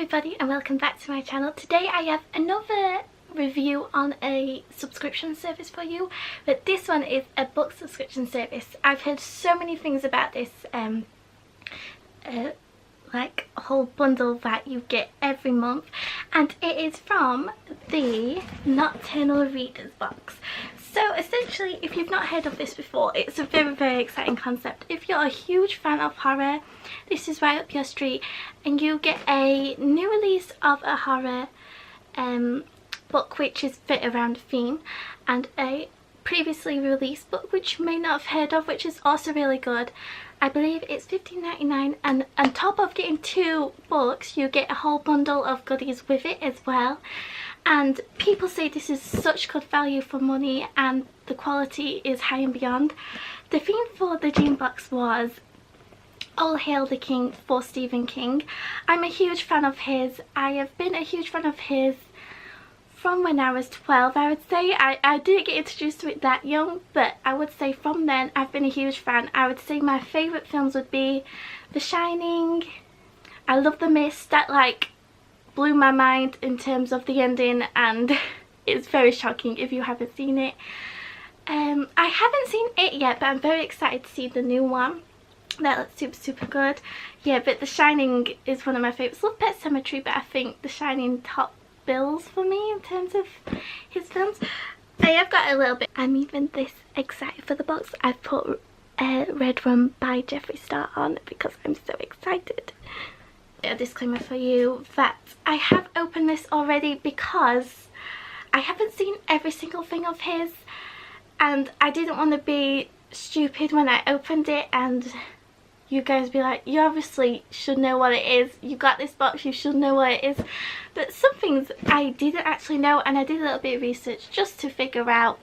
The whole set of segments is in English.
everybody and welcome back to my channel. Today I have another review on a subscription service for you, but this one is a book subscription service. I've heard so many things about this like a whole bundle that you get every month, and it is from the Nocturnal Readers Box. So essentially, if you've not heard of this before, it's a very exciting concept. If you're a huge fan of horror, this is right up your street, and you get a new release of a horror book which is fit around a theme, and a previously released book which you may not have heard of, which is also really good. I believe it's $15.99, and on top of getting 2 books, you get a whole bundle of goodies with it as well. And people say this is such good value for money, and the quality is high and beyond. The theme for the June box was All Hail the King for Stephen King. I'm a huge fan of his. I have been a huge fan of his from when I was 12, I would say. I didn't get introduced to it that young, but I would say from then I've been a huge fan. I would say my favourite films would be The Shining. I love The Mist. That like blew my mind in terms of the ending, and it's very shocking if you haven't seen it. I haven't seen it yet, but I'm very excited to see the new one. That looks super good. Yeah, but The Shining is one of my favourites. Love Pet Sematary, but I think The Shining top bills for me in terms of his films. I have got a little bit. I'm even this excited for the box. I've put Red Rum by Jeffree Star on because I'm so excited. A disclaimer for you that I have opened this already because I haven't seen every single thing of his, and I didn't want to be stupid when I opened it and you guys be like, you obviously should know what it is, you got this box, you should know what it is. But some things I didn't actually know, and I did a little bit of research just to figure out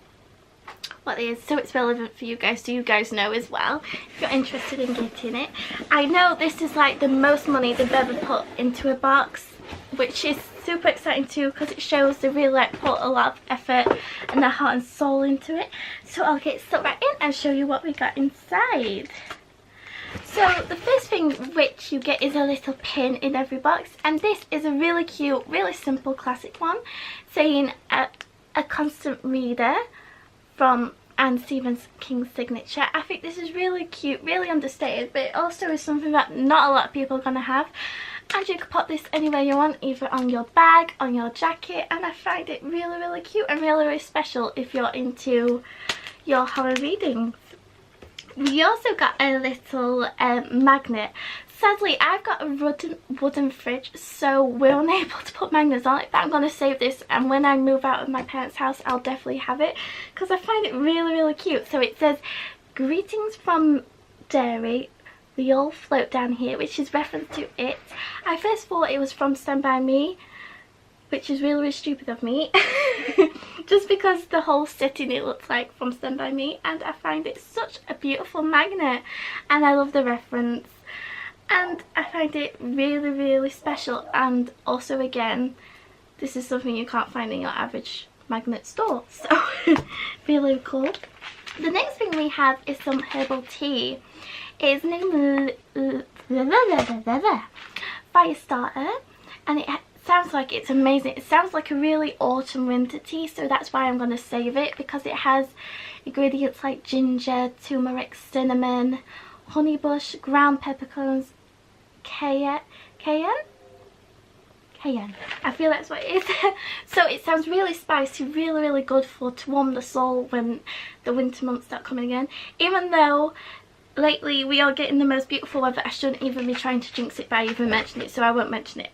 what it is, so it's relevant for you guys, so you guys know as well if you're interested in getting it. I know this is like the most money they've ever put into a box, which is super exciting too, because it shows they really like put a lot of effort and their heart and soul into it. So I'll get stuck back in and show you what we got inside. So the first thing which you get is a little pin in every box, and this is a really cute, really simple classic one saying a constant reader from Stephen King's signature. I think this is really cute, really understated, but it also is something that not a lot of people are going to have. And you can pop this anywhere you want, either on your bag, on your jacket, and I find it really cute and really special if you're into your horror readings. We also got a little magnet. Sadly, I've got a wooden fridge, so we're unable to put magnets on it, but I'm going to save this, and when I move out of my parents' house, I'll definitely have it, because I find it really cute. So it says, "Greetings from Derry, we all float down here," which is reference to it. I first thought it was from Stand By Me, which is really stupid of me, just because the whole setting it looks like from Stand By Me, and I find it such a beautiful magnet, and I love the reference, and I find it really special. And also, again, this is something you can't find in your average magnet store, so really cool. The next thing we have is some herbal tea. It's named Firestarter, and it sounds like it's amazing. It sounds like a really autumn winter tea, so that's why I'm going to save it, because it has ingredients like ginger, turmeric, cinnamon, honeybush, ground peppercorns, cayenne. I feel that's what it is. So it sounds really spicy, really good to warm the soul when the winter months start coming again. Even though lately we are getting the most beautiful weather, I shouldn't even be trying to jinx it by even mentioning it, so I won't mention it.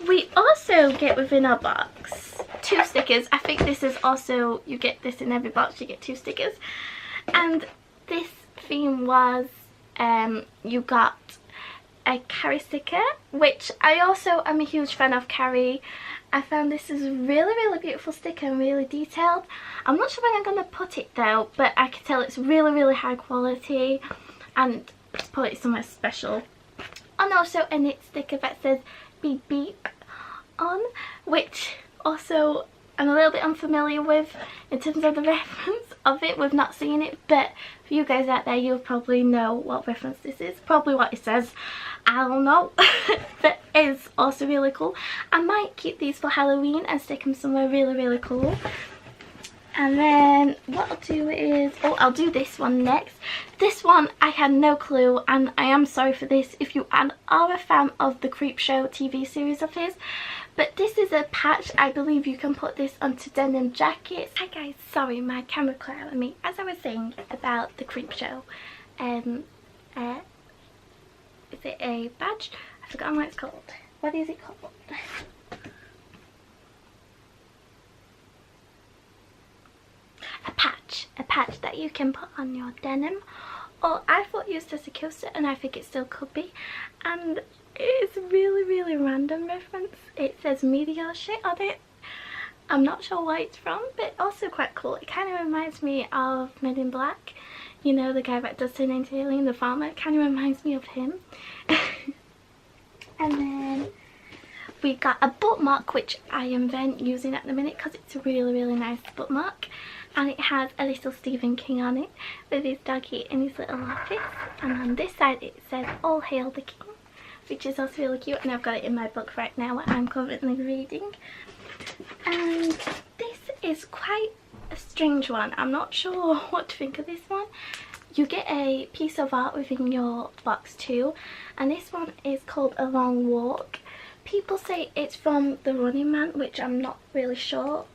We also get within our box 2 stickers. I think this is also, you get this in every box, you get 2 stickers. And this theme was, you got a Carrie sticker, which I also am a huge fan of Carrie. I found this is a really beautiful sticker and really detailed. I'm not sure where I'm going to put it though, but I can tell it's really high quality, and put it somewhere special. And also a knit sticker that says beep on, which also I'm a little bit unfamiliar with in terms of the reference of it. We've not seen it, but for you guys out there, you'll probably know what reference this is. Probably what it says. I don't know. But it's also really cool. I might keep these for Halloween and stick them somewhere really, really cool. And then what I'll do is, oh, I'll do this one next. This one I had no clue, and I am sorry for this if you are a fan of the Creepshow TV series of his. But this is a patch. I believe you can put this onto denim jackets. Hi guys, sorry, my camera cut out of me. As I was saying about the Creepshow, is it a badge? I've forgotten what it's called. What is it called? A patch that you can put on your denim, or I thought used as a coaster, and I think it still could be. And it's a really, really random reference. It says meteor shit on it. I'm not sure why it's from, but also quite cool. It kind of reminds me of Men in Black. You know, the guy that does turn into Alien, the farmer. It kind of reminds me of him. And then we got a bookmark, which I am then using at the minute because it's a really, really nice bookmark. And it has a little Stephen King on it with his doggy in his little office. And on this side it says All Hail the King, which is also really cute, and I've got it in my book right now what I'm currently reading. And this is quite a strange one. I'm not sure what to think of this one. You get a piece of art within your box too, and this one is called A Long Walk. People say it's from The Running Man, which I'm not really sure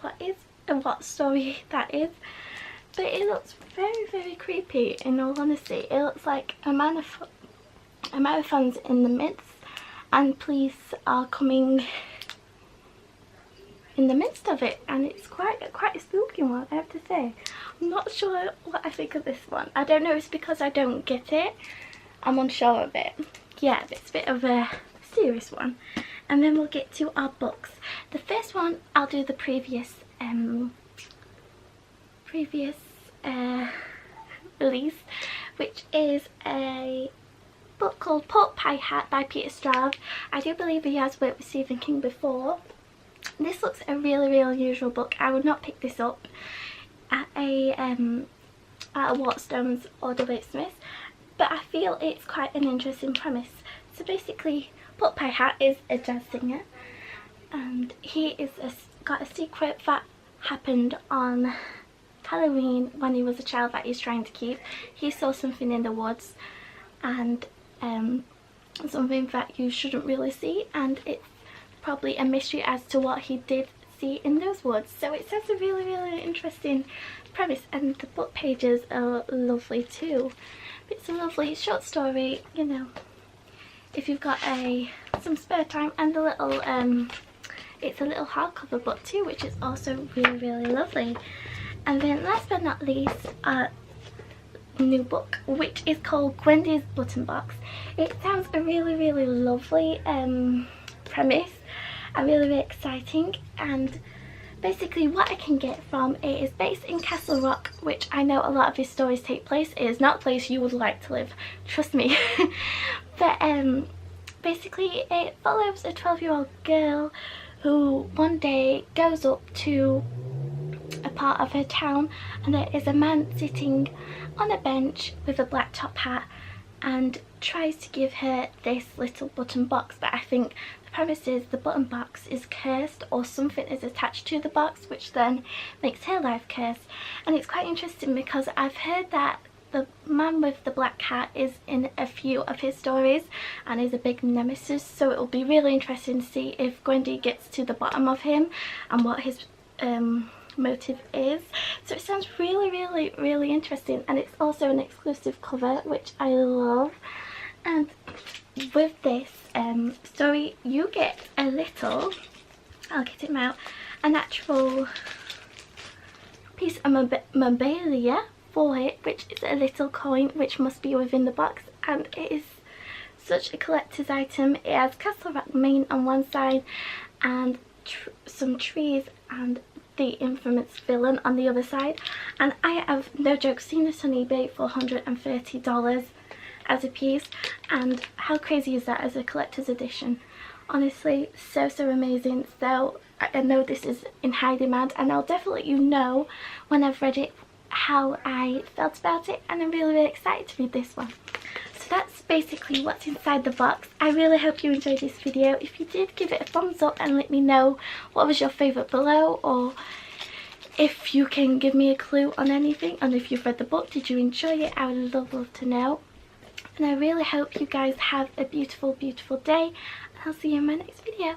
what is and what story that is, but it looks very, very creepy. In all honesty, it looks like a marathon's in the midst and police are coming in the midst of it, and it's quite a spooky one, I have to say. I'm not sure what I think of this one. I don't know if it's because I don't get it. I'm unsure of it. Yeah, it's a bit of a serious one. And then we'll get to our books. The first one, I'll do the previous release, which is a book called Pork Pie Hat by Peter Straub. I do believe he has worked with Stephen King before. This looks a really, really unusual book. I would not pick this up at a Waterstones or W.H. Smith, but I feel it's quite an interesting premise. So basically, Pork Pie Hat is a jazz singer, and he is got a secret that happened on Halloween when he was a child that he's trying to keep. He saw something in the woods, and something that you shouldn't really see, and it's probably a mystery as to what he did see in those woods. So it says a really, really interesting premise, and the book pages are lovely too. It's a lovely short story, you know, if you've got some spare time. And the little it's a little hardcover book too, which is also really, really lovely. And then last but not least, a new book, which is called Gwendy's Button Box. It sounds a really, really lovely premise, and really, really exciting. And basically what I can get from it is based in Castle Rock, which I know a lot of his stories take place. It is not a place you would like to live, trust me. But basically it follows a 12-year-old girl who one day goes up to a part of her town, and there is a man sitting on a bench with a black top hat and tries to give her this little button box. But I think the premise is the button box is cursed, or something is attached to the box, which then makes her life cursed. And it's quite interesting because I've heard that the man with the black hat is in a few of his stories and is a big nemesis, so it will be really interesting to see if Gwendy gets to the bottom of him and what his motive is. So it sounds really, really, really interesting, and it's also an exclusive cover, which I love. And with this story you get a little, I'll get him out, an actual piece of memorabilia for it, which is a little coin which must be within the box, and it is such a collector's item. It has Castle Rock, Maine on one side and some trees and the infamous villain on the other side, and I have, no joke, seen this on eBay for $130 as a piece. And how crazy is that as a collector's edition? Honestly, so amazing. So I know this is in high demand, and I'll definitely let you know when I've read it how I felt about it, and I'm really excited to read this one. So that's basically what's inside the box. I really hope you enjoyed this video. If you did, give it a thumbs up and let me know what was your favourite below, or if you can give me a clue on anything, and if you've read the book, did you enjoy it? I would love to know. And I really hope you guys have a beautiful day, and I'll see you in my next video.